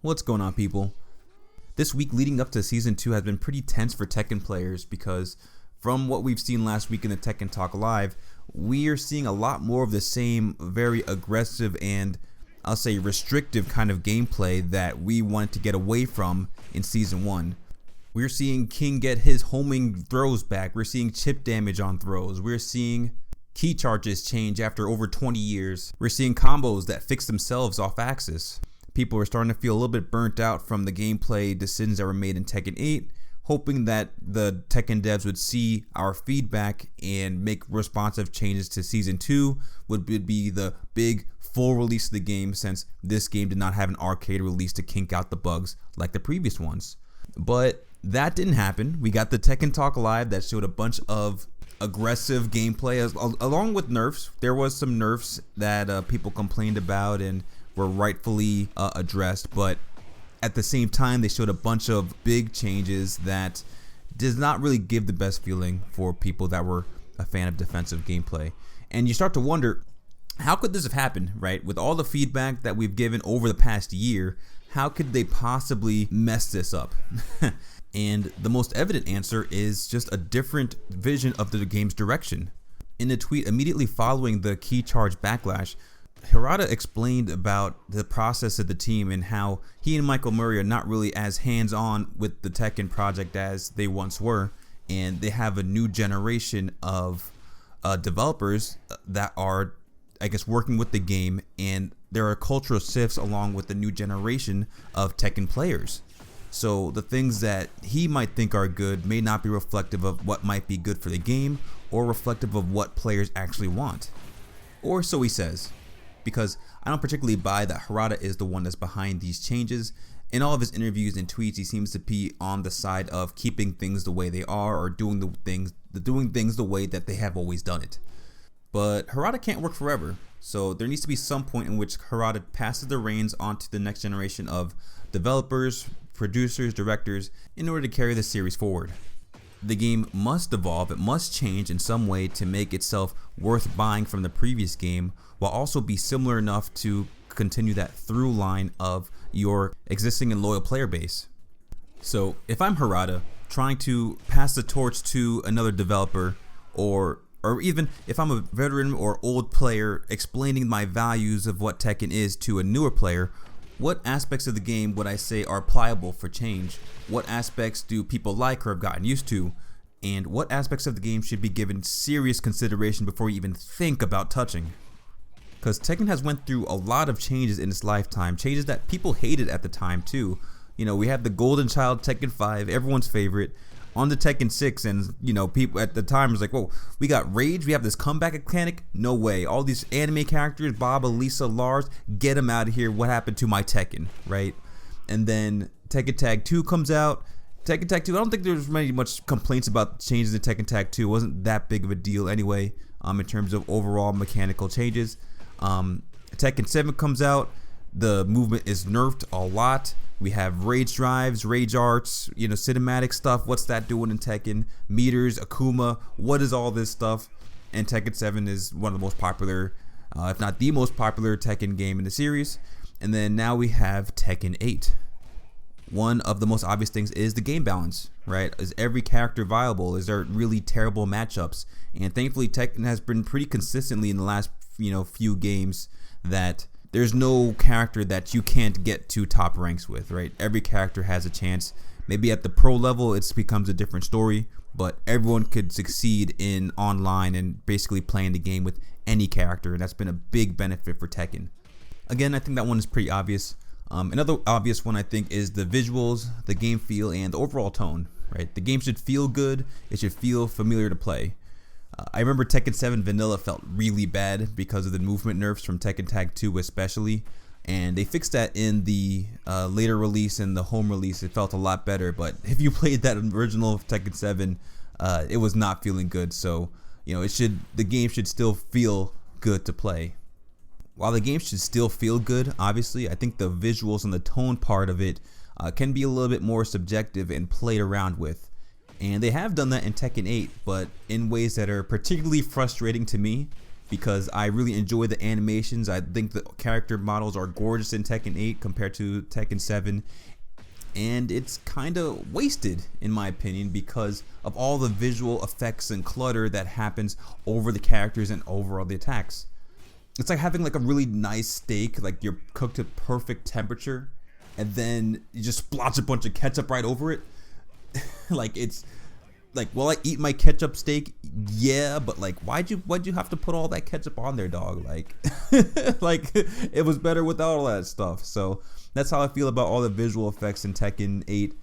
What's going on, people? This week leading up to Season 2 has been pretty tense for Tekken players because from what we've seen last week in the Tekken Talk Live, we are seeing a lot more of the same very aggressive and I'll say restrictive kind of gameplay that we wanted to get away from in Season 1. We're seeing King get his homing throws back. We're seeing chip damage on throws. We're seeing key charges change after over 20 years. We're seeing combos that fix themselves off axis. People are starting to feel a little bit burnt out from the gameplay decisions that were made in Tekken 8, hoping that the Tekken devs would see our feedback and make responsive changes to Season 2, would be the big full release of the game, since this game did not have an arcade release to kink out the bugs like the previous ones. But that didn't happen. We got the Tekken Talk Live that showed a bunch of aggressive gameplay along with nerfs. There was some nerfs that people complained about and were rightfully addressed, but at the same time they showed a bunch of big changes that does not really give the best feeling for people that were a fan of defensive gameplay. And you start to wonder, how could this have happened, right? With all the feedback that we've given over the past year, how could they possibly mess this up? And the most evident answer is just a different vision of the game's direction. In a tweet immediately following the key charge backlash, Hirata explained about the process of the team and how he and Michael Murray are not really as hands-on with the Tekken project as they once were, and they have a new generation of developers that are, I guess, working with the game, and there are cultural shifts along with the new generation of Tekken players. So the things that he might think are good may not be reflective of what might be good for the game or reflective of what players actually want. Or so he says, because I don't particularly buy that Hirata is the one that's behind these changes. In all of his interviews and tweets, he seems to be on the side of keeping things the way they are, or doing things the way that they have always done it. But Hirata can't work forever, so there needs to be some point in which Hirata passes the reins on to the next generation of developers, producers, directors, in order to carry the series forward. The game must evolve, it must change in some way to make itself worth buying from the previous game, while also be similar enough to continue that through line of your existing and loyal player base. So if I'm Hirata trying to pass the torch to another developer, or even if I'm a veteran or old player explaining my values of what Tekken is to a newer player, what aspects of the game would I say are pliable for change? What aspects do people like or have gotten used to? And what aspects of the game should be given serious consideration before you even think about touching? Because Tekken has went through a lot of changes in its lifetime, changes that people hated at the time too. You know, we had the golden child Tekken 5, everyone's favorite, on the Tekken 6, and you know, people at the time was like, whoa, we got Rage, we have this comeback mechanic, no way, all these anime characters, Baba, Lisa, Lars, get them out of here, what happened to my Tekken, right? And then Tekken Tag 2 comes out. Tekken Tag 2, I don't think there's much complaints about changes in Tekken Tag 2, it wasn't that big of a deal anyway, in terms of overall mechanical changes. Tekken 7 comes out, the movement is nerfed a lot. We have rage drives, rage arts, you know, cinematic stuff. What's that doing in Tekken? Meters, Akuma, what is all this stuff? And Tekken 7 is one of the most popular, if not the most popular Tekken game in the series. And then now we have Tekken 8. One of the most obvious things is the game balance, right? Is every character viable? Is there really terrible matchups? And thankfully Tekken has been pretty consistently in the last, few games that there's no character that you can't get to top ranks with, right? Every character has a chance. Maybe at the pro level, it becomes a different story, but everyone could succeed in online and basically playing the game with any character, and that's been a big benefit for Tekken. Again, I think that one is pretty obvious. Another obvious one, I think, is the visuals, the game feel, and the overall tone, right? The game should feel good. It should feel familiar to play. I remember Tekken 7 Vanilla felt really bad because of the movement nerfs from Tekken Tag 2 especially, and they fixed that in the later release and the home release. It felt a lot better, but if you played that original Tekken 7, it was not feeling good. So the game should still feel good to play. While the game should still feel good, obviously, I think the visuals and the tone part of it can be a little bit more subjective and played around with. And they have done that in Tekken 8, but in ways that are particularly frustrating to me. because I really enjoy the animations. I think the character models are gorgeous in Tekken 8 compared to Tekken 7. And it's kind of wasted, in my opinion, because of all the visual effects and clutter that happens over the characters and over all the attacks. It's like having like a really nice steak, like you're cooked at perfect temperature, and then you just splotch a bunch of ketchup right over it. Like, it's like, will I eat my ketchup steak? Yeah, but like, why'd you have to put all that ketchup on there, dog? Like, like it was better without all that stuff. So that's how I feel about all the visual effects in Tekken 8.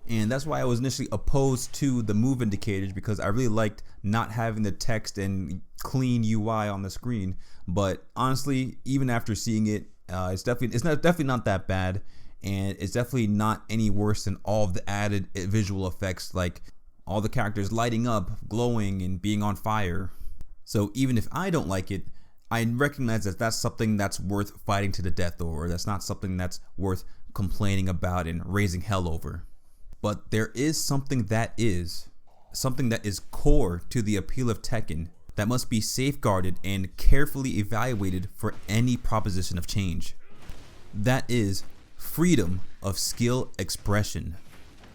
And that's why I was initially opposed to the move indicators, because I really liked not having the text and clean UI on the screen. But honestly, even after seeing it, it's definitely not that bad, and it's definitely not any worse than all of the added visual effects, like all the characters lighting up, glowing, and being on fire. So even if I don't like it, I recognize that that's something that's worth fighting to the death over. That's not something that's worth complaining about and raising hell over. But there is something that is core to the appeal of Tekken that must be safeguarded and carefully evaluated for any proposition of change. That is freedom of skill expression.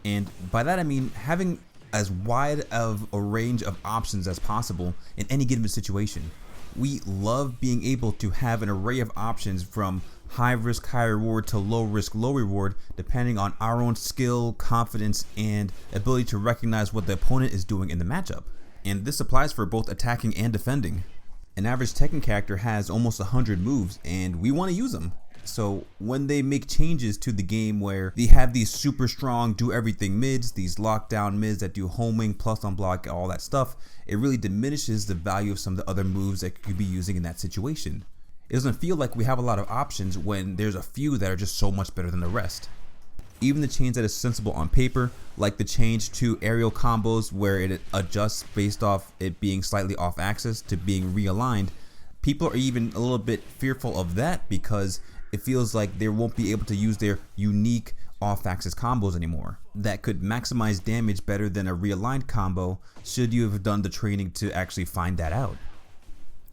And by that I mean having as wide of a range of options as possible in any given situation. We love being able to have an array of options from high risk, high reward to low risk, low reward, depending on our own skill, confidence, and ability to recognize what the opponent is doing in the matchup. And this applies for both attacking and defending. An average Tekken character has almost 100 moves, and we want to use them. So when they make changes to the game where they have these super strong do everything mids, these lockdown mids that do homing, plus on block, all that stuff, it really diminishes the value of some of the other moves that you could be using in that situation. It doesn't feel like we have a lot of options when there's a few that are just so much better than the rest. Even the change that is sensible on paper, like the change to aerial combos where it adjusts based off it being slightly off axis to being realigned, people are even a little bit fearful of that because it feels like they won't be able to use their unique off-axis combos anymore. That could maximize damage better than a realigned combo should you have done the training to actually find that out.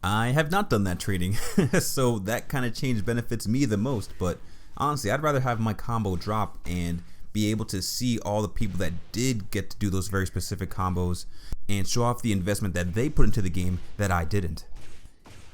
I have not done that training, so that kind of change benefits me the most, but honestly, I'd rather have my combo drop and be able to see all the people that did get to do those very specific combos and show off the investment that they put into the game that I didn't.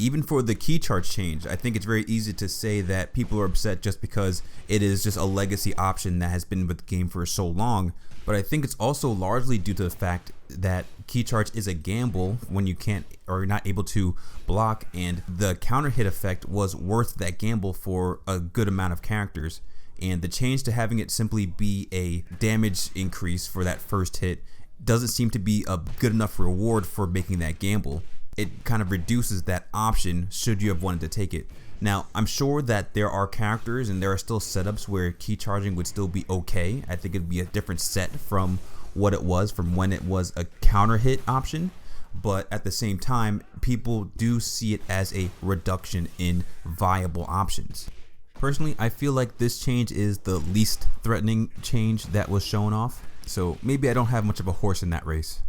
Even for the key charge change, I think it's very easy to say that people are upset just because it is just a legacy option that has been with the game for so long, but I think it's also largely due to the fact that key charge is a gamble when you can't or you're not able to block, and the counter hit effect was worth that gamble for a good amount of characters, and the change to having it simply be a damage increase for that first hit doesn't seem to be a good enough reward for making that gamble. It kind of reduces that option should you have wanted to take it. Now, I'm sure that there are characters and there are still setups where key charging would still be okay. I think it'd be a different set from what it was from when it was a counter hit option. But at the same time, people do see it as a reduction in viable options. Personally, I feel like this change is the least threatening change that was shown off. So maybe I don't have much of a horse in that race.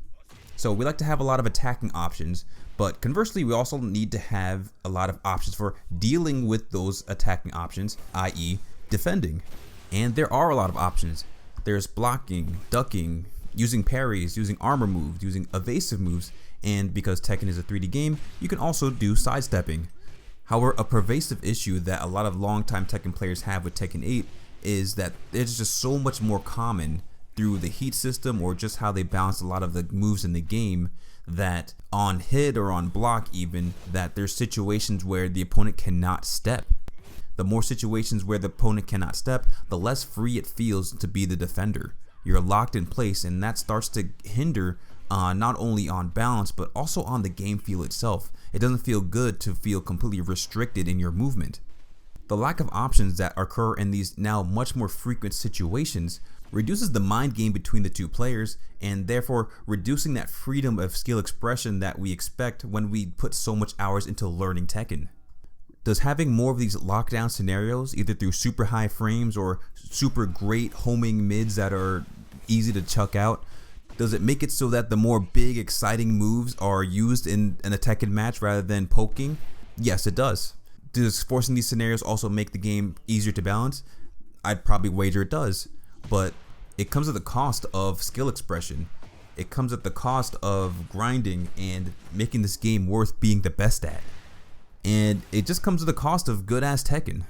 So we like to have a lot of attacking options, but conversely, we also need to have a lot of options for dealing with those attacking options, i.e. defending. And there are a lot of options. There's blocking, ducking, using parries, using armor moves, using evasive moves, and because Tekken is a 3D game, you can also do sidestepping. However, a pervasive issue that a lot of longtime Tekken players have with Tekken 8 is that it's just so much more common through the heat system or just how they balance a lot of the moves in the game that on hit or on block even, that there's situations where the opponent cannot step. The more situations where the opponent cannot step, the less free it feels to be the defender. You're locked in place, and that starts to hinder not only on balance but also on the game feel itself. It doesn't feel good to feel completely restricted in your movement. The lack of options that occur in these now much more frequent situations reduces the mind game between the two players, and therefore reducing that freedom of skill expression that we expect when we put so much hours into learning Tekken. Does having more of these lockdown scenarios, either through super high frames or super great homing mids that are easy to chuck out, Does it make it so that the more big, exciting moves are used in a Tekken match rather than poking? Yes, it does. Does forcing these scenarios also make the game easier to balance? I'd probably wager it does. But it comes at the cost of skill expression. It comes at the cost of grinding and making this game worth being the best at. And it just comes at the cost of good-ass Tekken.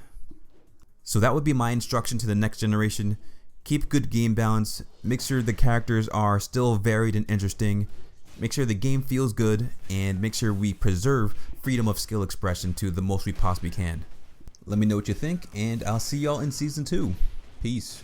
So that would be my instruction to the next generation. Keep good game balance, make sure the characters are still varied and interesting, make sure the game feels good, and make sure we preserve freedom of skill expression to the most we possibly can. Let me know what you think, and I'll see y'all in Season 2. Peace.